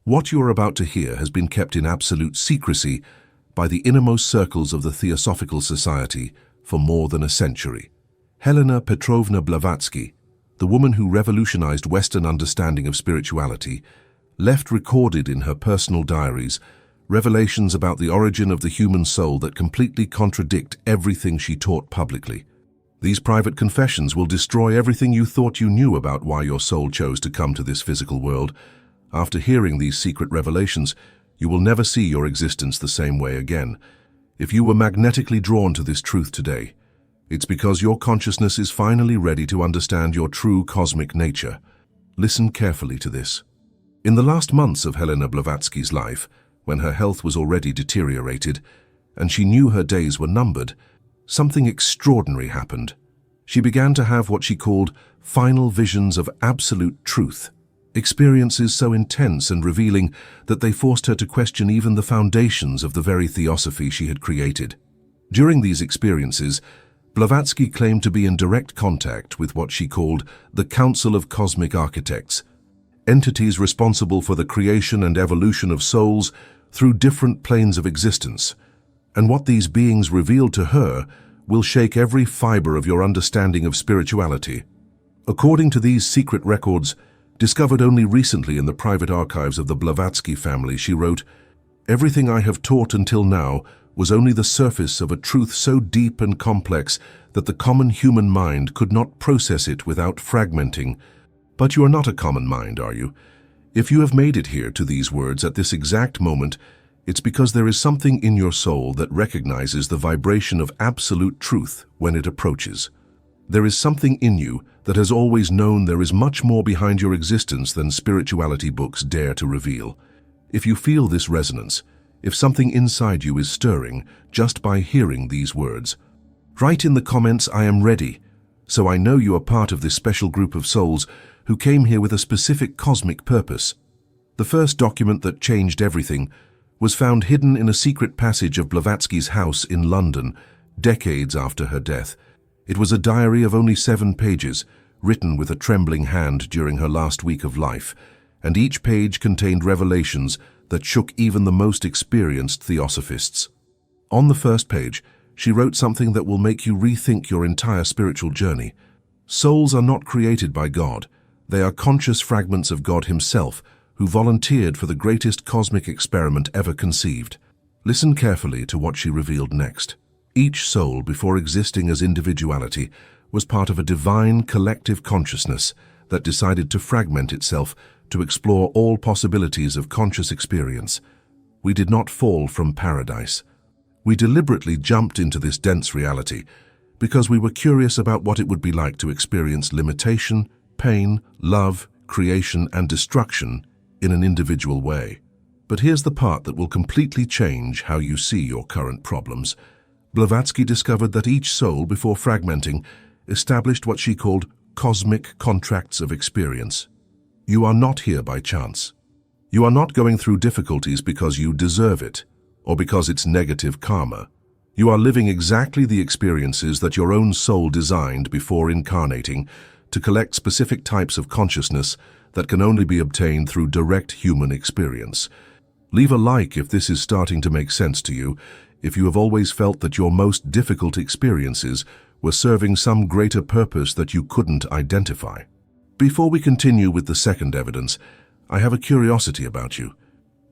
What you are about to hear has been kept in absolute secrecy by the innermost circles of the Theosophical Society for more than a century. Helena Petrovna Blavatsky, the woman who revolutionized Western understanding of spirituality, left recorded in her personal diaries revelations about the origin of the human soul that completely contradict everything she taught publicly. These private confessions will destroy everything you thought you knew about why your soul chose to come to this physical world. After hearing these secret revelations, you will never see your existence the same way again. If you were magnetically drawn to this truth today, it's because your consciousness is finally ready to understand your true cosmic nature. Listen carefully to this. In the last months of Helena Blavatsky's life, when her health was already deteriorated and she knew her days were numbered, something extraordinary happened. She began to have what she called final visions of absolute truth. Experiences so intense and revealing that they forced her to question even the foundations of the very theosophy she had created. During these experiences, Blavatsky claimed to be in direct contact with what she called the Council of Cosmic Architects, entities responsible for the creation and evolution of souls through different planes of existence. And what these beings revealed to her will shake every fiber of your understanding of spirituality. According to these secret records, discovered only recently in the private archives of the Blavatsky family, she wrote, "Everything I have taught until now was only the surface of a truth so deep and complex that the common human mind could not process it without fragmenting. But you are not a common mind, are you? If you have made it here to these words at this exact moment, it's because there is something in your soul that recognizes the vibration of absolute truth when it approaches. There is something in you that has always known there is much more behind your existence than spirituality books dare to reveal. If you feel this resonance, if something inside you is stirring just by hearing these words, write in the comments, "I am ready," so I know you are part of this special group of souls who came here with a specific cosmic purpose. The first document that changed everything was found hidden in a secret passage of Blavatsky's house in London, decades after her death. It was a diary of only 7 pages, written with a trembling hand during her last week of life, and each page contained revelations that shook even the most experienced theosophists. On the first page, she wrote something that will make you rethink your entire spiritual journey. Souls are not created by God. They are conscious fragments of God Himself, who volunteered for the greatest cosmic experiment ever conceived. Listen carefully to what she revealed next. Each soul, before existing as individuality, was part of a divine collective consciousness that decided to fragment itself to explore all possibilities of conscious experience. We did not fall from paradise. We deliberately jumped into this dense reality because we were curious about what it would be like to experience limitation, pain, love, creation, and destruction in an individual way. But here's the part that will completely change how you see your current problems. Blavatsky discovered that each soul, before fragmenting, established what she called cosmic contracts of experience. You are not here by chance. You are not going through difficulties because you deserve it, or because it's negative karma. You are living exactly the experiences that your own soul designed before incarnating to collect specific types of consciousness that can only be obtained through direct human experience. Leave a like if this is starting to make sense to you, if you have always felt that your most difficult experiences were serving some greater purpose that you couldn't identify. Before we continue with the second evidence, I have a curiosity about you.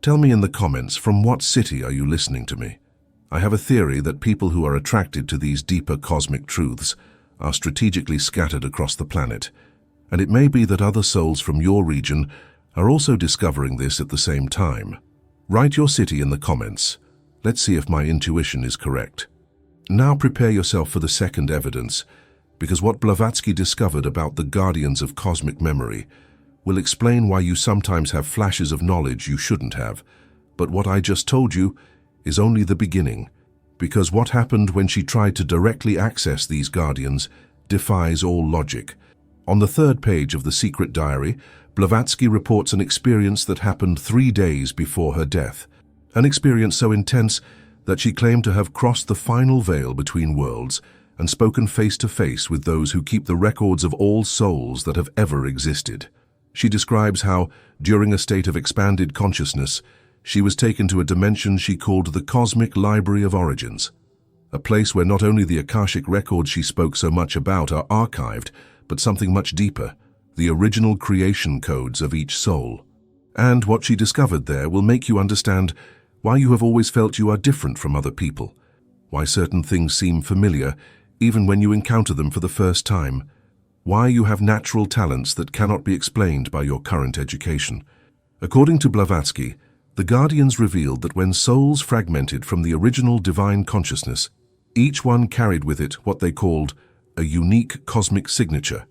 Tell me in the comments, from what city are you listening to me? I have a theory that people who are attracted to these deeper cosmic truths are strategically scattered across the planet, and it may be that other souls from your region are also discovering this at the same time. Write your city in the comments. Let's see if my intuition is correct. Now prepare yourself for the second evidence, because what Blavatsky discovered about the guardians of cosmic memory will explain why you sometimes have flashes of knowledge you shouldn't have. But what I just told you is only the beginning, because what happened when she tried to directly access these guardians defies all logic. On the 3rd page of the secret diary, Blavatsky reports an experience that happened 3 days before her death. An experience so intense that she claimed to have crossed the final veil between worlds and spoken face to face with those who keep the records of all souls that have ever existed. She describes how, during a state of expanded consciousness, she was taken to a dimension she called the Cosmic Library of Origins, a place where not only the Akashic records she spoke so much about are archived, but something much deeper, the original creation codes of each soul. And what she discovered there will make you understand why you have always felt you are different from other people, why certain things seem familiar even when you encounter them for the first time, why you have natural talents that cannot be explained by your current education. According to Blavatsky, the Guardians revealed that when souls fragmented from the original divine consciousness, each one carried with it what they called a unique cosmic signature,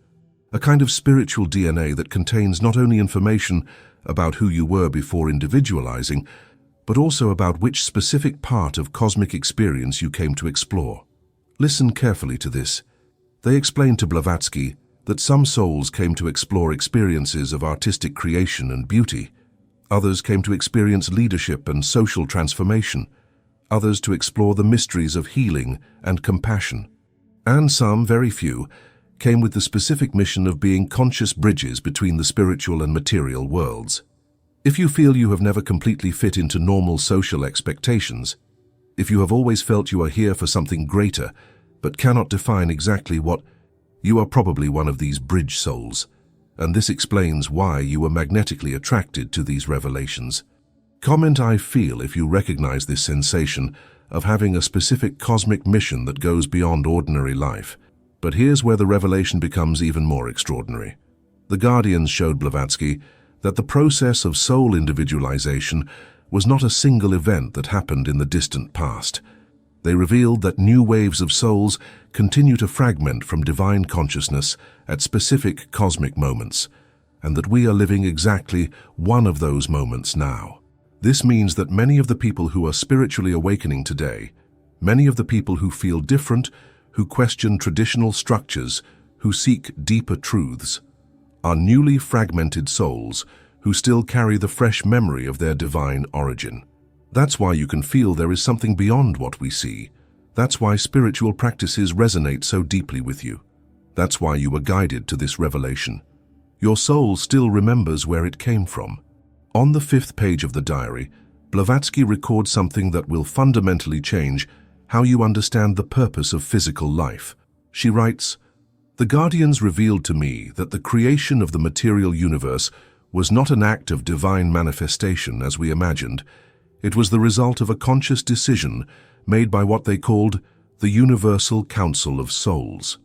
a kind of spiritual DNA that contains not only information about who you were before individualizing, but also about which specific part of cosmic experience you came to explore. Listen carefully to this. They explained to Blavatsky that some souls came to explore experiences of artistic creation and beauty, others came to experience leadership and social transformation, others to explore the mysteries of healing and compassion, and some, very few, came with the specific mission of being conscious bridges between the spiritual and material worlds. If you feel you have never completely fit into normal social expectations, if you have always felt you are here for something greater, but cannot define exactly what, you are probably one of these bridge souls, and this explains why you were magnetically attracted to these revelations. Comment "I feel" if you recognize this sensation of having a specific cosmic mission that goes beyond ordinary life. But here's where the revelation becomes even more extraordinary. The Guardians showed Blavatsky that the process of soul individualization was not a single event that happened in the distant past. They revealed that new waves of souls continue to fragment from divine consciousness at specific cosmic moments, and that we are living exactly one of those moments now. This means that many of the people who are spiritually awakening today, many of the people who feel different, who question traditional structures, who seek deeper truths, are newly fragmented souls who still carry the fresh memory of their divine origin. That's why you can feel there is something beyond what we see. That's why spiritual practices resonate so deeply with you. That's why you were guided to this revelation. Your soul still remembers where it came from. On the 5th page of the diary, Blavatsky records something that will fundamentally change how you understand the purpose of physical life. She writes, "The Guardians revealed to me that the creation of the material universe was not an act of divine manifestation as we imagined. It was the result of a conscious decision made by what they called the Universal Council of Souls."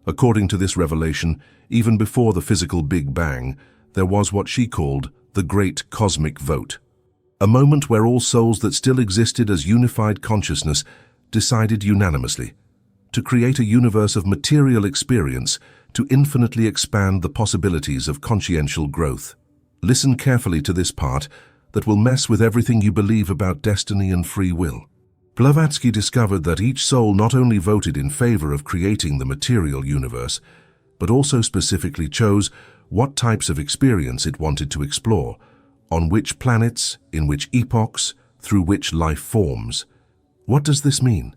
According to this revelation, even before the physical Big Bang, there was what she called the Great Cosmic Vote, a moment where all souls that still existed as unified consciousness decided unanimously to create a universe of material experience to infinitely expand the possibilities of consciential growth. Listen carefully to this part that will mess with everything you believe about destiny and free will. Blavatsky discovered that each soul not only voted in favor of creating the material universe, but also specifically chose what types of experience it wanted to explore, on which planets, in which epochs, through which life forms. What does this mean?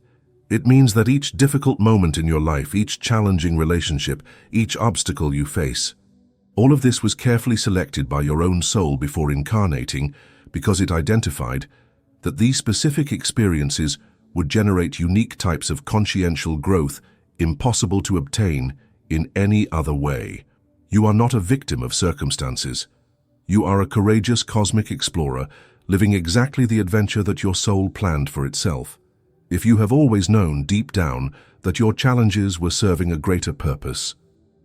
It means that each difficult moment in your life, each challenging relationship, each obstacle you face, all of this was carefully selected by your own soul before incarnating, because it identified that these specific experiences would generate unique types of consciential growth impossible to obtain in any other way. You are not a victim of circumstances. You are a courageous cosmic explorer living exactly the adventure that your soul planned for itself. If you have always known deep down that your challenges were serving a greater purpose,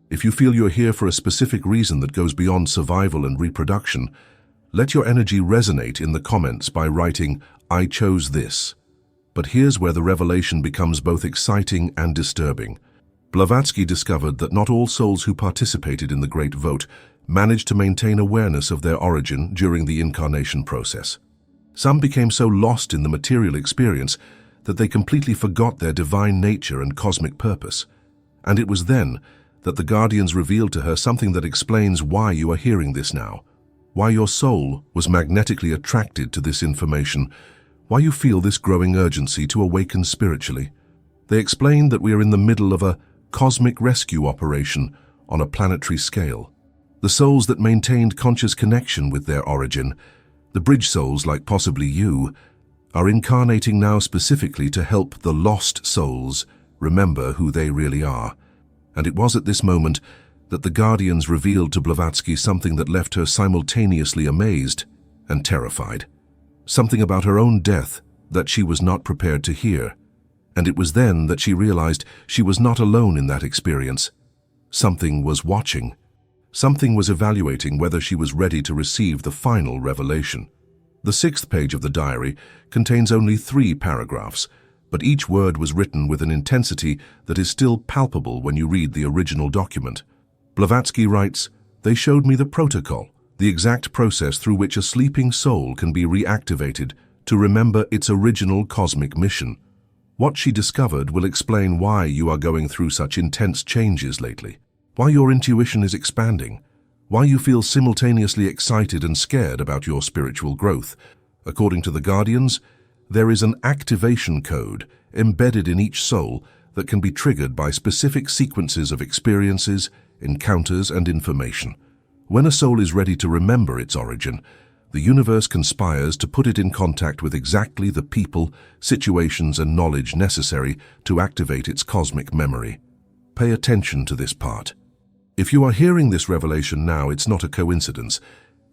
if you feel you're here for a specific reason that goes beyond survival and reproduction, let your energy resonate in the comments by writing, "I chose this." But here's where the revelation becomes both exciting and disturbing. Blavatsky discovered that not all souls who participated in the Great Vote managed to maintain awareness of their origin during the incarnation process. Some became so lost in the material experience that they completely forgot their divine nature and cosmic purpose. And it was then that the Guardians revealed to her something that explains why you are hearing this now, why your soul was magnetically attracted to this information, why you feel this growing urgency to awaken spiritually. They explained that we are in the middle of a cosmic rescue operation on a planetary scale. The souls that maintained conscious connection with their origin, the bridge souls like possibly you, are incarnating now specifically to help the lost souls remember who they really are. And it was at this moment that the Guardians revealed to Blavatsky something that left her simultaneously amazed and terrified. Something about her own death that she was not prepared to hear. And it was then that she realized she was not alone in that experience. Something was watching. Something was evaluating whether she was ready to receive the final revelation. The 6th page of the diary contains only 3 paragraphs, but each word was written with an intensity that is still palpable when you read the original document. Blavatsky writes, "They showed me the protocol, the exact process through which a sleeping soul can be reactivated to remember its original cosmic mission. What she discovered will explain why you are going through such intense changes lately, why your intuition is expanding, why you feel simultaneously excited and scared about your spiritual growth. According to the Guardians, there is an activation code embedded in each soul that can be triggered by specific sequences of experiences, encounters, and information. When a soul is ready to remember its origin, the universe conspires to put it in contact with exactly the people, situations, and knowledge necessary to activate its cosmic memory. Pay attention to this part. If you are hearing this revelation now, it's not a coincidence.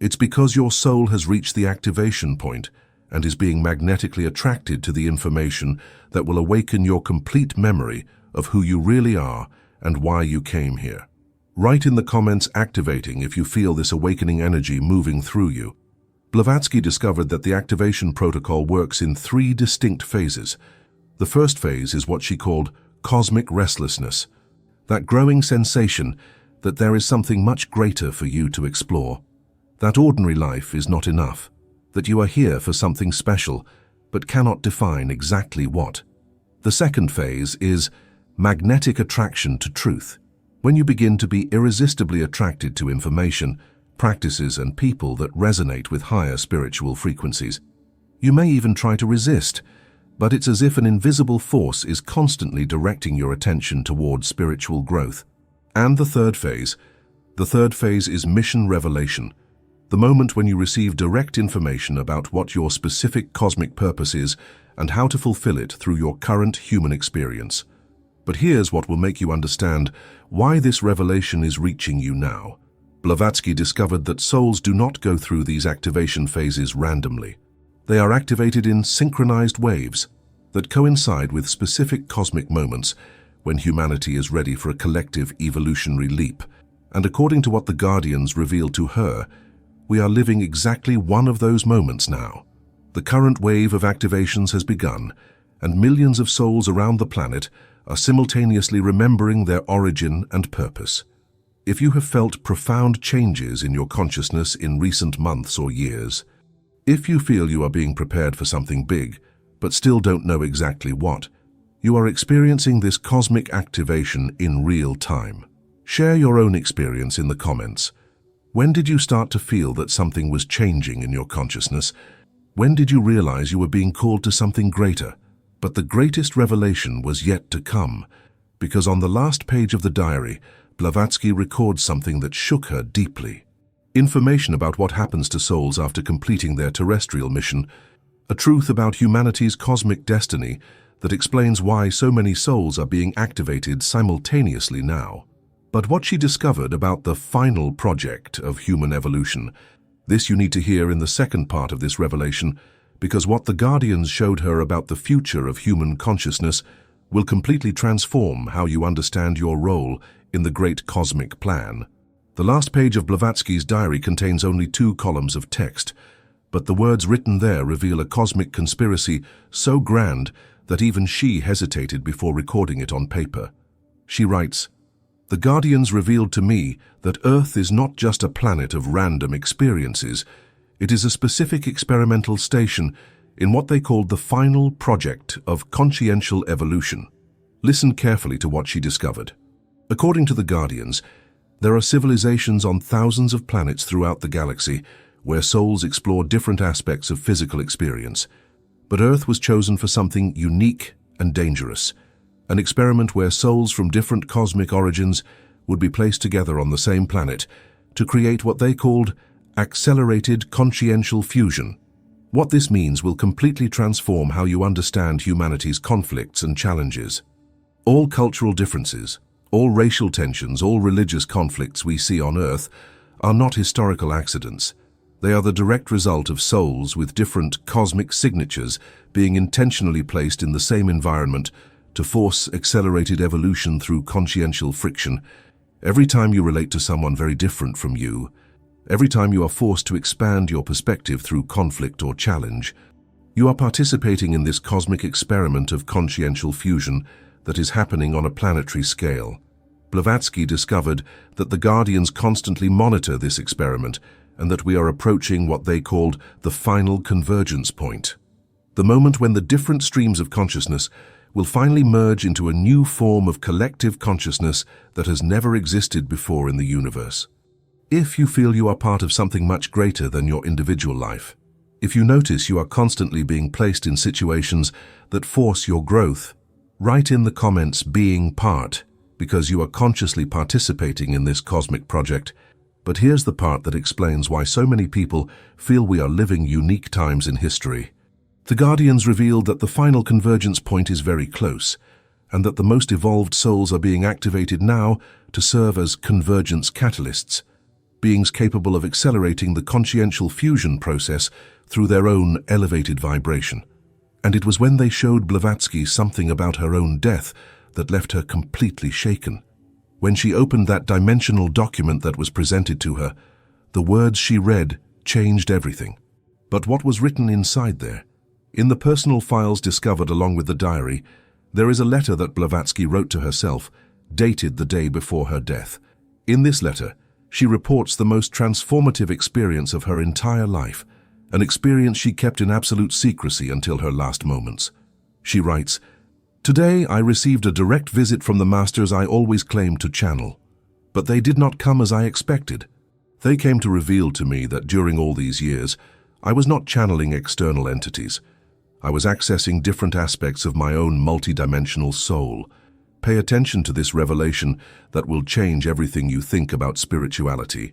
It's because your soul has reached the activation point and is being magnetically attracted to the information that will awaken your complete memory of who you really are and why you came here. Write in the comments activating if you feel this awakening energy moving through you. Blavatsky discovered that the activation protocol works in 3 distinct phases. The first phase is what she called cosmic restlessness, that growing sensation that there is something much greater for you to explore, that ordinary life is not enough, that you are here for something special, but cannot define exactly what. The second phase is magnetic attraction to truth, when you begin to be irresistibly attracted to information, practices, and people that resonate with higher spiritual frequencies. You may even try to resist, but it's as if an invisible force is constantly directing your attention towards spiritual growth. And the third phase is mission revelation, the moment when you receive direct information about what your specific cosmic purpose is and how to fulfill it through your current human experience. But here's what will make you understand why this revelation is reaching you now. Blavatsky discovered that souls do not go through these activation phases randomly. They are activated in synchronized waves that coincide with specific cosmic moments when humanity is ready for a collective evolutionary leap. And according to what the Guardians revealed to her, we are living exactly one of those moments now. The current wave of activations has begun, and millions of souls around the planet are simultaneously remembering their origin and purpose. If you have felt profound changes in your consciousness in recent months or years, if you feel you are being prepared for something big, but still don't know exactly what, you are experiencing this cosmic activation in real time. Share your own experience in the comments. When did you start to feel that something was changing in your consciousness? When did you realize you were being called to something greater? But the greatest revelation was yet to come, because on the last page of the diary, Blavatsky records something that shook her deeply. Information about what happens to souls after completing their terrestrial mission, a truth about humanity's cosmic destiny that explains why so many souls are being activated simultaneously now. But what she discovered about the final project of human evolution, this you need to hear in the second part of this revelation, because what the Guardians showed her about the future of human consciousness will completely transform how you understand your role in the great cosmic plan. The last page of Blavatsky's diary contains only 2 columns of text, but the words written there reveal a cosmic conspiracy so grand that even she hesitated before recording it on paper. She writes, "The Guardians revealed to me that Earth is not just a planet of random experiences. It is a specific experimental station in what they called the final project of consciential evolution." Listen carefully to what she discovered. According to the Guardians, there are civilizations on thousands of planets throughout the galaxy where souls explore different aspects of physical experience. But Earth was chosen for something unique and dangerous, an experiment where souls from different cosmic origins would be placed together on the same planet to create what they called accelerated consciential fusion. What this means will completely transform how you understand humanity's conflicts and challenges. All cultural differences, all racial tensions, all religious conflicts we see on Earth are not historical accidents. They are the direct result of souls with different cosmic signatures being intentionally placed in the same environment to force accelerated evolution through consciential friction. Every time you relate to someone very different from you, every time you are forced to expand your perspective through conflict or challenge, you are participating in this cosmic experiment of consciential fusion that is happening on a planetary scale. Blavatsky discovered that the Guardians constantly monitor this experiment and that we are approaching what they called the final convergence point, the moment when the different streams of consciousness will finally merge into a new form of collective consciousness that has never existed before in the universe. If you feel you are part of something much greater than your individual life, if you notice you are constantly being placed in situations that force your growth, write in the comments "being part," because you are consciously participating in this cosmic project. But here's the part that explains why so many people feel we are living unique times in history. The Guardians revealed that the final convergence point is very close, and that the most evolved souls are being activated now to serve as convergence catalysts, beings capable of accelerating the consciential fusion process through their own elevated vibration. And it was when they showed Blavatsky something about her own death that left her completely shaken. When she opened that dimensional document that was presented to her, the words she read changed everything. But what was written inside there? In the personal files discovered along with the diary, there is a letter that Blavatsky wrote to herself, dated the day before her death. In this letter, she reports the most transformative experience of her entire life, an experience she kept in absolute secrecy until her last moments. She writes, "Today I received a direct visit from the masters I always claimed to channel, but they did not come as I expected. They came to reveal to me that during all these years, I was not channeling external entities. I was accessing different aspects of my own multidimensional soul. Pay attention to this revelation that will change everything you think about spirituality."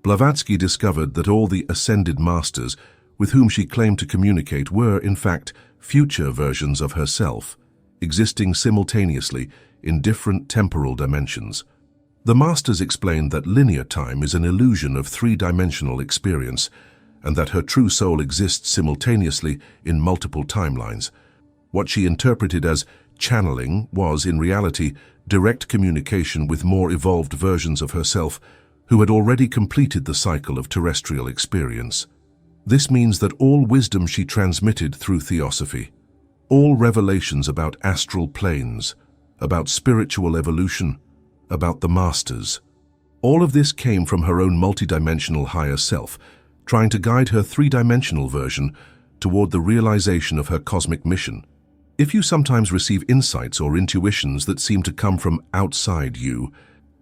Blavatsky discovered that all the ascended masters with whom she claimed to communicate were, in fact, future versions of herself, existing simultaneously in different temporal dimensions. The masters explained that linear time is an illusion of three-dimensional experience, and that her true soul exists simultaneously in multiple timelines. What she interpreted as channeling was, in reality, direct communication with more evolved versions of herself who had already completed the cycle of terrestrial experience. This means that all wisdom she transmitted through theosophy, all revelations about astral planes, about spiritual evolution, about the masters, all of this came from her own multidimensional higher self, trying to guide her three-dimensional version toward the realization of her cosmic mission. If you sometimes receive insights or intuitions that seem to come from outside you,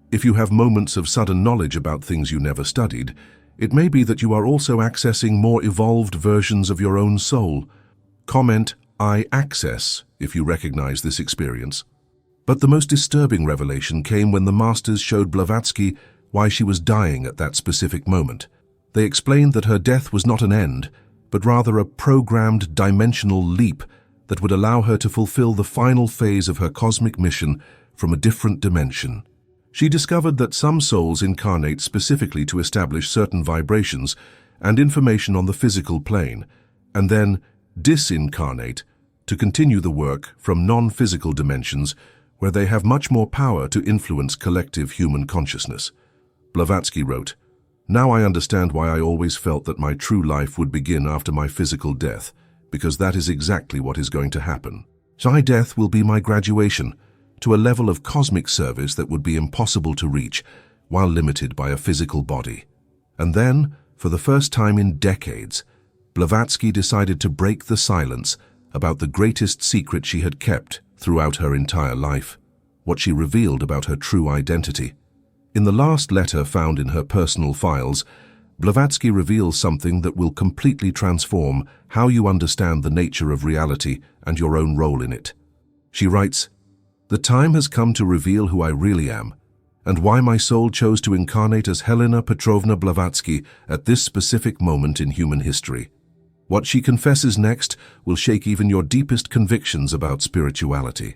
if you have moments of sudden knowledge about things you never studied, it may be that you are also accessing more evolved versions of your own soul. Comment "I access" if you recognize this experience. But the most disturbing revelation came when the masters showed Blavatsky why she was dying at that specific moment. They explained that her death was not an end, but rather a programmed dimensional leap that would allow her to fulfill the final phase of her cosmic mission from a different dimension. She discovered that some souls incarnate specifically to establish certain vibrations and information on the physical plane, and then disincarnate to continue the work from non-physical dimensions where they have much more power to influence collective human consciousness. Blavatsky wrote, "Now I understand why I always felt that my true life would begin after my physical death, because that is exactly what is going to happen. My death will be my graduation to a level of cosmic service that would be impossible to reach while limited by a physical body." And then, for the first time in decades, Blavatsky decided to break the silence about the greatest secret she had kept throughout her entire life, what she revealed about her true identity. In the last letter found in her personal files, Blavatsky reveals something that will completely transform how you understand the nature of reality and your own role in it. She writes, "The time has come to reveal who I really am, and why my soul chose to incarnate as Helena Petrovna Blavatsky at this specific moment in human history. What she confesses next will shake even your deepest convictions about spirituality.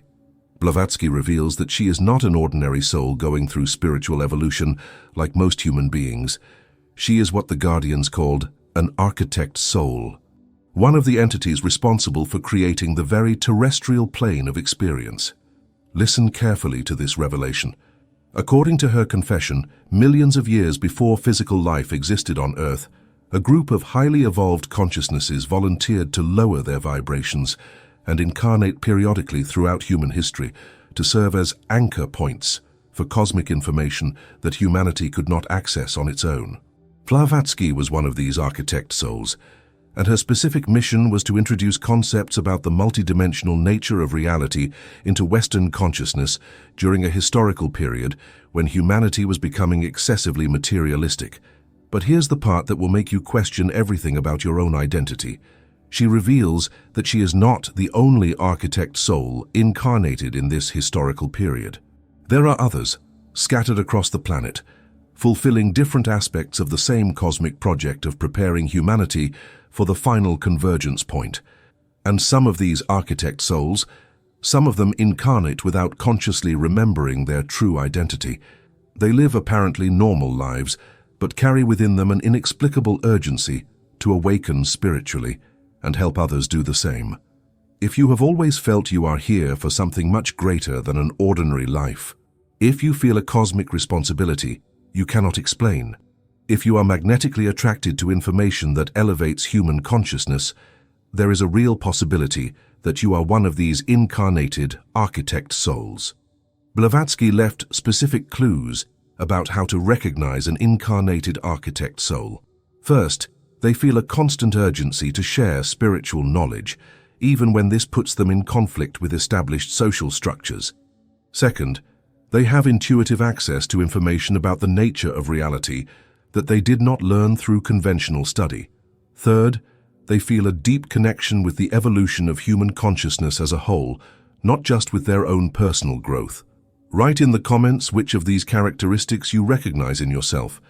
Blavatsky reveals that she is not an ordinary soul going through spiritual evolution like most human beings. She is what the Guardians called an architect soul, one of the entities responsible for creating the very terrestrial plane of experience. Listen carefully to this revelation. According to her confession, millions of years before physical life existed on Earth, a group of highly evolved consciousnesses volunteered to lower their vibrations and incarnate periodically throughout human history to serve as anchor points for cosmic information that humanity could not access on its own. Blavatsky was one of these architect souls, and her specific mission was to introduce concepts about the multidimensional nature of reality into Western consciousness during a historical period when humanity was becoming excessively materialistic. But here's the part that will make you question everything about your own identity. She reveals that she is not the only architect soul incarnated in this historical period. There are others, scattered across the planet, fulfilling different aspects of the same cosmic project of preparing humanity for the final convergence point. And some of these architect souls, some of them incarnate without consciously remembering their true identity. They live apparently normal lives, but carry within them an inexplicable urgency to awaken spiritually and help others do the same. If you have always felt you are here for something much greater than an ordinary life, if you feel a cosmic responsibility you cannot explain, if you are magnetically attracted to information that elevates human consciousness, there is a real possibility that you are one of these incarnated architect souls. Blavatsky left specific clues about how to recognize an incarnated architect soul. First, they feel a constant urgency to share spiritual knowledge, even when this puts them in conflict with established social structures. Second, they have intuitive access to information about the nature of reality that they did not learn through conventional study. Third, they feel a deep connection with the evolution of human consciousness as a whole, not just with their own personal growth. Write in the comments which of these characteristics you recognize in yourself.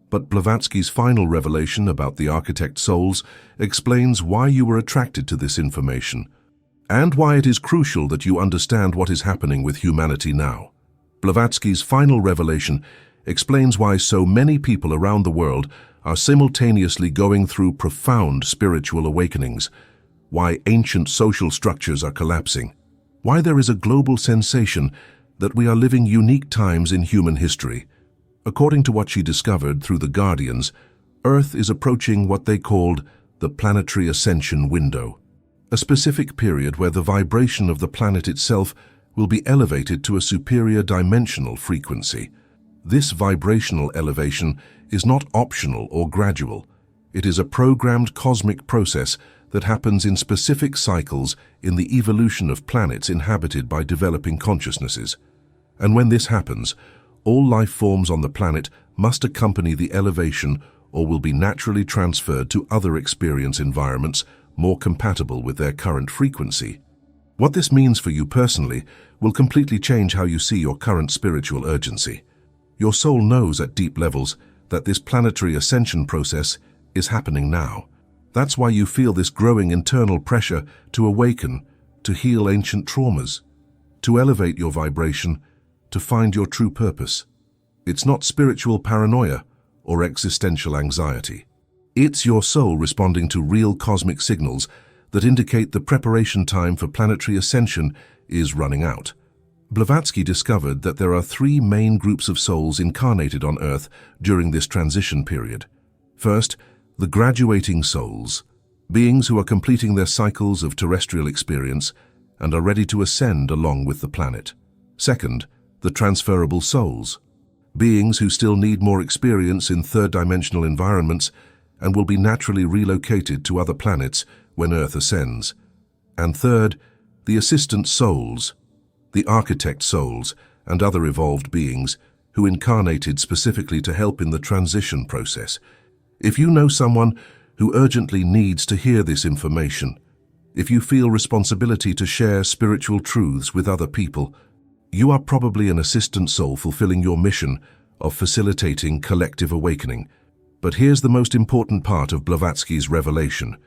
But Blavatsky's final revelation about the architect souls explains why you were attracted to this information, and why it is crucial that you understand what is happening with humanity now. Blavatsky's final revelation explains why so many people around the world are simultaneously going through profound spiritual awakenings, why ancient social structures are collapsing, why there is a global sensation that we are living unique times in human history. According to what she discovered through the Guardians, Earth is approaching what they called the planetary ascension window, a specific period where the vibration of the planet itself will be elevated to a superior dimensional frequency. This vibrational elevation is not optional or gradual. It is a programmed cosmic process that happens in specific cycles in the evolution of planets inhabited by developing consciousnesses. And when this happens, all life forms on the planet must accompany the elevation or will be naturally transferred to other experience environments more compatible with their current frequency. What this means for you personally will completely change how you see your current spiritual urgency. Your soul knows at deep levels that this planetary ascension process is happening now. That's why you feel this growing internal pressure to awaken, to heal ancient traumas, to elevate your vibration, to find your true purpose. It's not spiritual paranoia or existential anxiety. It's your soul responding to real cosmic signals that indicate the preparation time for planetary ascension is running out. Blavatsky discovered that there are three main groups of souls incarnated on Earth during this transition period. First, the graduating souls, beings who are completing their cycles of terrestrial experience and are ready to ascend along with the planet. Second, the transferable souls, beings who still need more experience in third-dimensional environments and will be naturally relocated to other planets when Earth ascends. And third, the assistant souls, the architect souls and other evolved beings who incarnated specifically to help in the transition process. If you know someone who urgently needs to hear this information, if you feel responsibility to share spiritual truths with other people, You are probably an assistant soul fulfilling your mission of facilitating collective awakening. But here's the most important part of Blavatsky's revelation.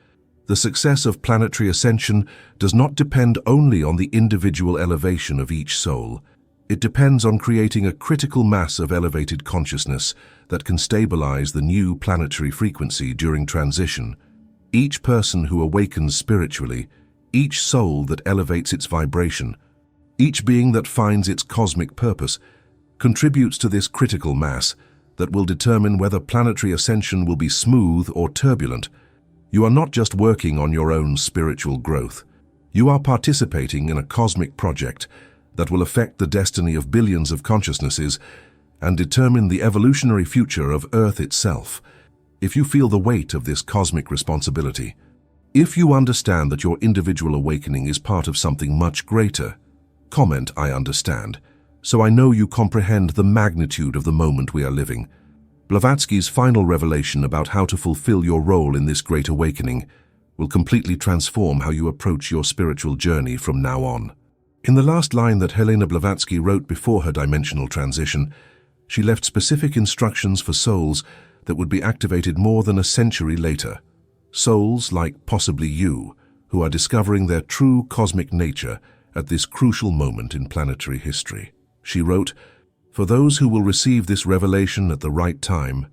The success of planetary ascension does not depend only on the individual elevation of each soul. It depends on creating a critical mass of elevated consciousness that can stabilize the new planetary frequency during transition. Each person who awakens spiritually, each soul that elevates its vibration, each being that finds its cosmic purpose, contributes to this critical mass that will determine whether planetary ascension will be smooth or turbulent. You are not just working on your own spiritual growth. You are participating in a cosmic project that will affect the destiny of billions of consciousnesses and determine the evolutionary future of Earth itself. If you feel the weight of this cosmic responsibility, if you understand that your individual awakening is part of something much greater, comment "I understand," so I know you comprehend the magnitude of the moment we are living. Blavatsky's final revelation about how to fulfill your role in this great awakening will completely transform how you approach your spiritual journey from now on. In the last line that Helena Blavatsky wrote before her dimensional transition, she left specific instructions for souls that would be activated more than a century later. Souls like possibly you, who are discovering their true cosmic nature at this crucial moment in planetary history. She wrote, "For those who will receive this revelation at the right time,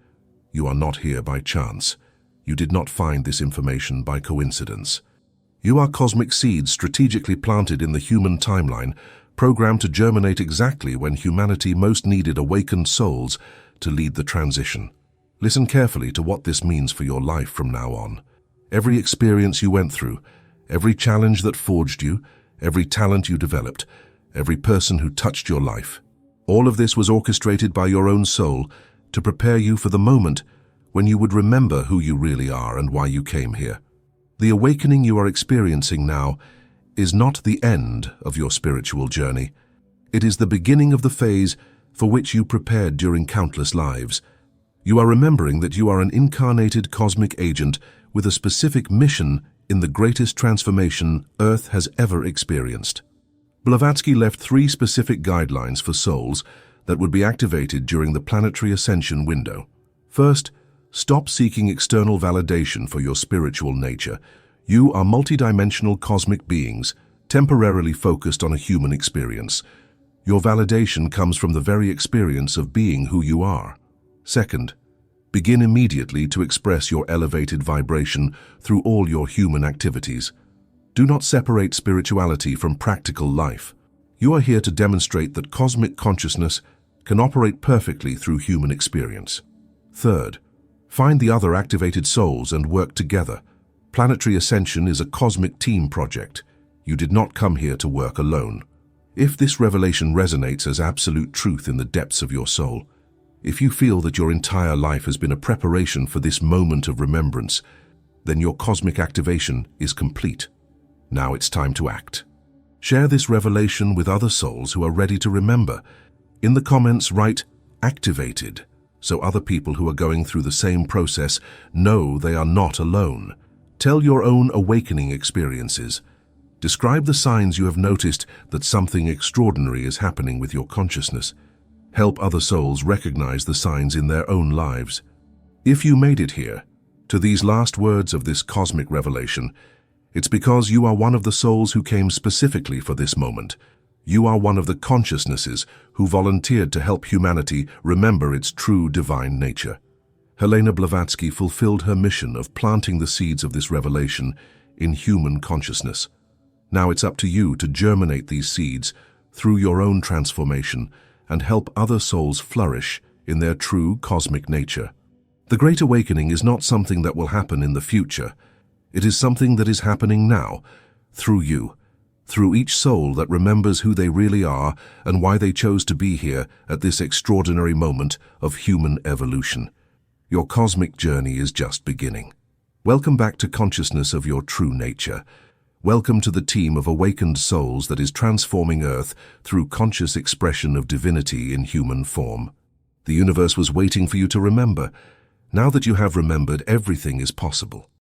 you are not here by chance. You did not find this information by coincidence. You are cosmic seeds strategically planted in the human timeline, programmed to germinate exactly when humanity most needed awakened souls to lead the transition. Listen carefully to what this means for your life from now on. Every experience you went through, every challenge that forged you, every talent you developed, every person who touched your life, all of this was orchestrated by your own soul to prepare you for the moment when you would remember who you really are and why you came here. The awakening you are experiencing now is not the end of your spiritual journey. It is the beginning of the phase for which you prepared during countless lives. You are remembering that you are an incarnated cosmic agent with a specific mission in the greatest transformation Earth has ever experienced." Blavatsky left 3 specific guidelines for souls that would be activated during the planetary ascension window. First, stop seeking external validation for your spiritual nature. You are multidimensional cosmic beings, temporarily focused on a human experience. Your validation comes from the very experience of being who you are. Second, begin immediately to express your elevated vibration through all your human activities. Do not separate spirituality from practical life. You are here to demonstrate that cosmic consciousness can operate perfectly through human experience. Third, find the other activated souls and work together. Planetary ascension is a cosmic team project. You did not come here to work alone. If this revelation resonates as absolute truth in the depths of your soul, if you feel that your entire life has been a preparation for this moment of remembrance, then your cosmic activation is complete. Now it's time to act. Share this revelation with other souls who are ready to remember. In the comments, write "activated," so other people who are going through the same process know they are not alone. Tell your own awakening experiences. Describe the signs you have noticed that something extraordinary is happening with your consciousness. Help other souls recognize the signs in their own lives. If you made it here, to these last words of this cosmic revelation, it's because you are one of the souls who came specifically for this moment. You are one of the consciousnesses who volunteered to help humanity remember its true divine nature. Helena Blavatsky fulfilled her mission of planting the seeds of this revelation in human consciousness. Now it's up to you to germinate these seeds through your own transformation and help other souls flourish in their true cosmic nature. The Great Awakening is not something that will happen in the future. It is something that is happening now, through you, through each soul that remembers who they really are and why they chose to be here at this extraordinary moment of human evolution. Your cosmic journey is just beginning. Welcome back to consciousness of your true nature. Welcome to the team of awakened souls that is transforming Earth through conscious expression of divinity in human form. The universe was waiting for you to remember. Now that you have remembered, everything is possible.